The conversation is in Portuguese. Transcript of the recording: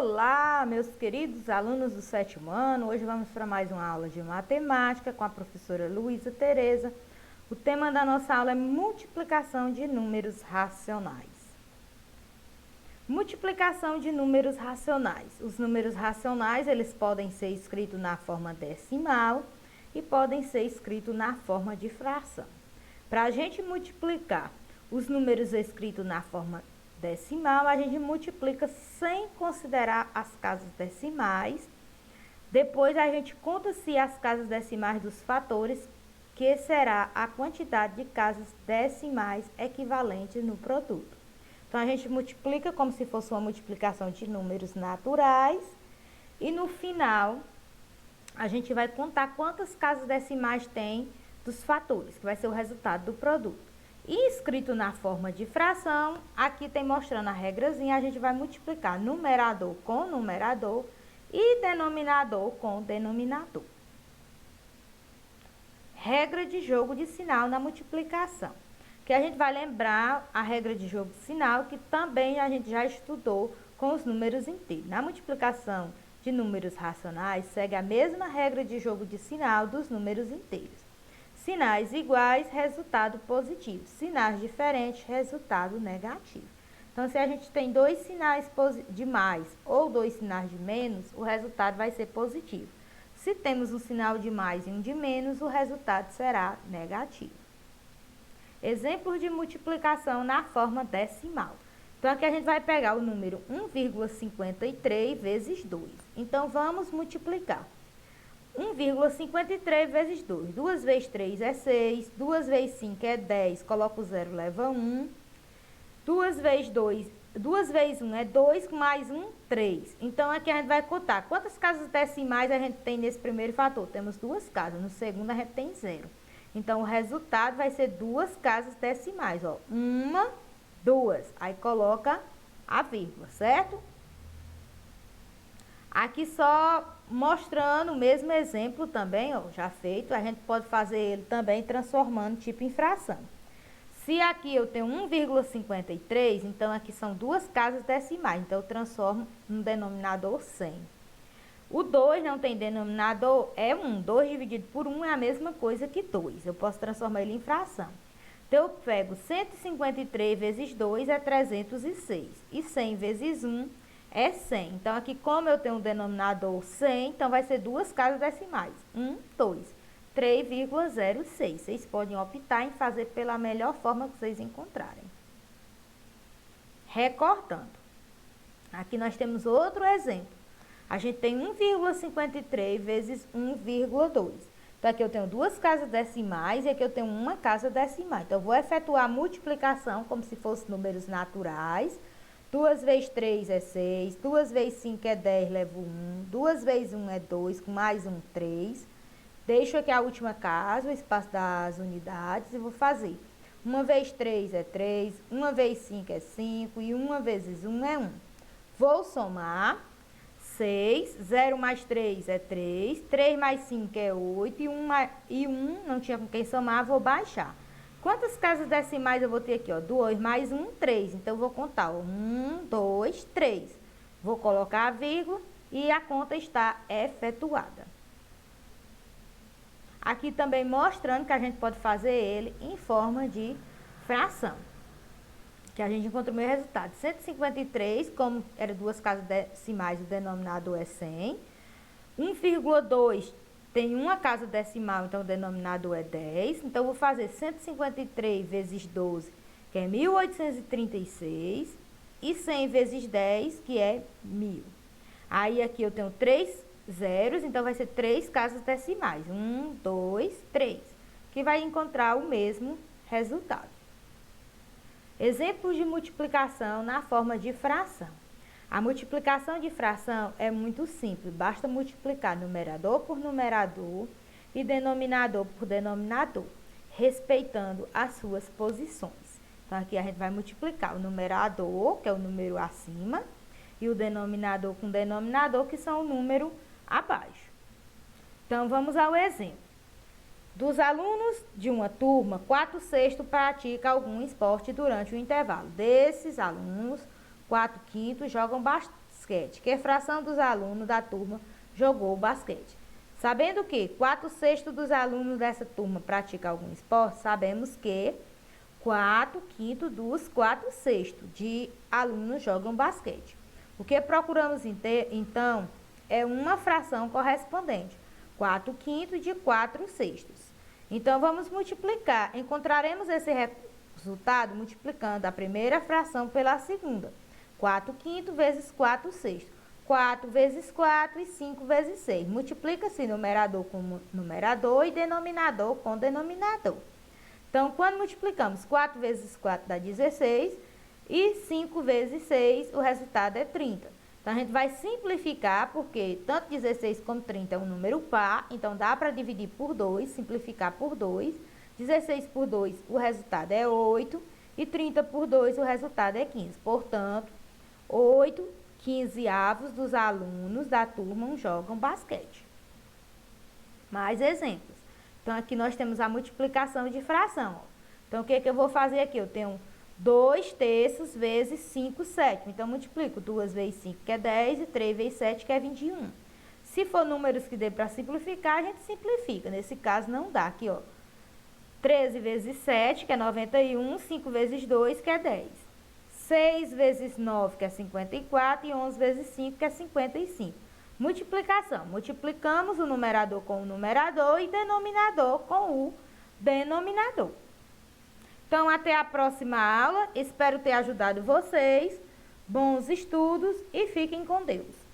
Olá, meus queridos alunos do 7º ano. Hoje vamos para mais uma aula de matemática com a professora Luísa Tereza. O tema da nossa aula é multiplicação de números racionais. Multiplicação de números racionais. Os números racionais, eles podem ser escritos na forma decimal e podem ser escritos na forma de fração. Para a gente multiplicar os números escritos na forma decimal, a gente multiplica sem considerar as casas decimais. Depois a gente conta-se as casas decimais dos fatores, que será a quantidade de casas decimais equivalentes no produto. Então a gente multiplica como se fosse uma multiplicação de números naturais e no final a gente vai contar quantas casas decimais tem dos fatores, que vai ser o resultado do produto. E escrito na forma de fração, aqui tem mostrando a regrazinha, a gente vai multiplicar numerador com numerador e denominador com denominador. Regra de jogo de sinal na multiplicação. Que a gente vai lembrar a regra de jogo de sinal, que também a gente já estudou com os números inteiros. Na multiplicação de números racionais, segue a mesma regra de jogo de sinal dos números inteiros. Sinais iguais, resultado positivo. Sinais diferentes, resultado negativo. Então, se a gente tem dois sinais de mais ou dois sinais de menos, o resultado vai ser positivo. Se temos um sinal de mais e um de menos, o resultado será negativo. Exemplos de multiplicação na forma decimal. Então, aqui a gente vai pegar o número 1,53 vezes 2. Então, vamos multiplicar. 1,53 vezes 2. 2 vezes 3 é 6. 2 vezes 5 é 10. Coloca o 0, leva 1. 2 vezes 1 é 2, mais 1, 3. Então, aqui a gente vai contar. Quantas casas decimais a gente tem nesse primeiro fator? Temos duas casas. No segundo, a gente tem 0. Então, o resultado vai ser duas casas decimais. Ó. 1, 2. Aí, coloca a vírgula, certo? Aqui só mostrando o mesmo exemplo também, ó, já feito, a gente pode fazer ele também transformando tipo em fração. Se aqui eu tenho 1,53, então aqui são duas casas decimais, então eu transformo no denominador 100. O 2 não tem denominador, é 1. 2 dividido por 1 é a mesma coisa que 2, eu posso transformar ele em fração. Então eu pego 153 vezes 2 é 306, e 100 vezes 1 é 100. Então, aqui, como eu tenho um denominador 100, então vai ser duas casas decimais. 1, 2, 3,06. Vocês podem optar em fazer pela melhor forma que vocês encontrarem. Recortando. Aqui nós temos outro exemplo. A gente tem 1,53 vezes 1,2. Então, aqui eu tenho duas casas decimais e aqui eu tenho uma casa decimal. Então, eu vou efetuar a multiplicação como se fossem números naturais. 2 vezes 3 é 6, 2 vezes 5 é 10, levo 1, 2 vezes 1 é 2, com mais 1, 3. Deixo aqui a última casa, o espaço das unidades, e vou fazer. 1 vezes 3 é 3, 1 vezes 5 é 5, e 1 vezes 1 é 1. Vou somar 6, 0 mais 3 é 3, 3 mais 5 é 8, e 1 não tinha com quem somar, vou baixar. Quantas casas decimais eu vou ter aqui? Ó? 2 mais 1, 3. Então, eu vou contar. Ó. 1, 2, 3. Vou colocar a vírgula e a conta está efetuada. Aqui também mostrando que a gente pode fazer ele em forma de fração. Que a gente encontra o meu resultado. 153, como era duas casas decimais, o denominador é 100. 1,2 tem uma casa decimal, então o denominador é 10. Então, eu vou fazer 153 vezes 12, que é 1836. E 100 vezes 10, que é 1000. Aí, aqui eu tenho 3 zeros, então vai ser 3 casas decimais. 1, 2, 3. Que vai encontrar o mesmo resultado. Exemplos de multiplicação na forma de fração. A multiplicação de fração é muito simples, basta multiplicar numerador por numerador e denominador por denominador, respeitando as suas posições. Então, aqui a gente vai multiplicar o numerador, que é o número acima, e o denominador com denominador, que são o número abaixo. Então, vamos ao exemplo. Dos alunos de uma turma, 4/6 praticam algum esporte durante o intervalo. Desses alunos, 4/5 jogam basquete. Que fração dos alunos da turma jogou basquete? Sabendo que 4/6 dos alunos dessa turma praticam algum esporte, sabemos que 4/5 dos 4/6 de alunos jogam basquete. O que procuramos então é uma fração correspondente. 4/5 de 4/6. Então, vamos multiplicar. Encontraremos esse resultado multiplicando a primeira fração pela segunda. 4/5 vezes 4/6. 4 vezes 4 e 5 vezes 6. Multiplica-se numerador com numerador e denominador com denominador. Então, quando multiplicamos 4 vezes 4 dá 16 e 5 vezes 6, o resultado é 30. Então, a gente vai simplificar, porque tanto 16 como 30 é um número par, então dá para dividir por 2, simplificar por 2. 16 por 2, o resultado é 8, e 30 por 2, o resultado é 15. Portanto, 8/15 dos alunos da turma jogam basquete. Mais exemplos. Então, aqui nós temos a multiplicação de fração. Ó. Então, o que eu vou fazer aqui? Eu tenho 2/3 vezes 5/7. Então, multiplico 2 vezes 5, que é 10, e 3 vezes 7, que é 21. Se for números que dê para simplificar, a gente simplifica. Nesse caso, não dá. Aqui, ó. 13 vezes 7, que é 91. 5 vezes 2, que é 10. 6 vezes 9, que é 54. E 11 vezes 5, que é 55. Multiplicação. Multiplicamos o numerador com o numerador e denominador com o denominador. Então, até a próxima aula. Espero ter ajudado vocês. Bons estudos e fiquem com Deus.